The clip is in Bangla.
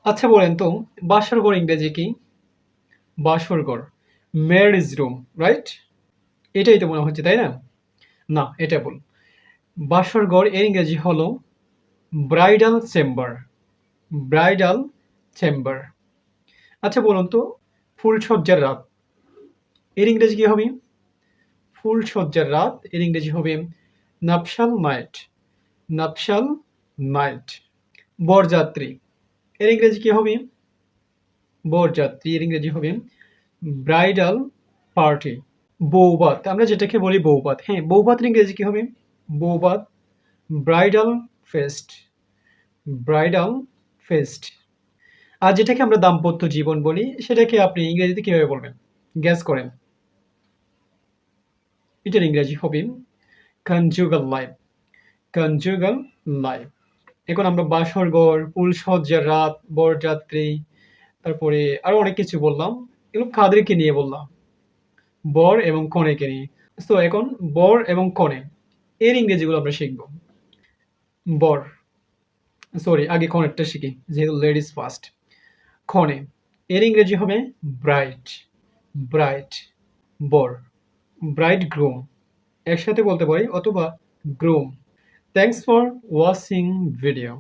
আচ্ছা বলেন তো বাসর ঘর ইংরেজি কি? বাসর ঘর, ম্যারেজ রুম, রাইট? এটাই তো মনে হচ্ছে, তাই না? না, এটা ভুল। বাসর ঘর এর ইংরেজি হলো ব্রাইডাল চেম্বার। Bridal chamber. আচ্ছা বলুন তো ফুলসজ্জার রাত এর ইংরেজি কি হবে? ফুলসজ্জার রাত এর ইংরেজি হবে নাপশাল নাইট। নাপশাল নাইট। বরযাত্রী এর ইংরেজি কি হবে? বরযাত্রী এর ইংরেজি হবে ব্রাইডাল পার্টি। বৌভাত আমরা যেটাকে বলি বৌভাত, হ্যাঁ, বৌভাতের ইংরেজি কি হবে? বৌভাত। Bridal feast. Bridal feast. আর যেটাকে আমরা দাম্পত্য জীবন বলি সেটাকে আপনি ইংরেজিতে কিভাবে বলবেন? গ্যাস করেন। এটার ইংরেজি হবে কনজুগাল লাইফ। Conjugal life. এখন আমরা বাসর ঘর, ফুলসজ্জার রাত, বরযাত্রী, তারপরে আরো অনেক কিছু বললাম। এগুলো কাদেরকে নিয়ে বললাম? বর এবং কনেকে নিয়ে। সো এখন বর এবং কনে এর ইংরেজিগুলো আমরা শিখব। বর, সরি আগে কনেরটা শিখি যেহেতু লেডিস ফার্স্ট। কনে এর ইংরেজি হবে ব্রাইড। ব্রাইড। বর, ব্রাইড গ্রুম একসাথে বলতে পারি, অথবা groom. Thanks for watching video.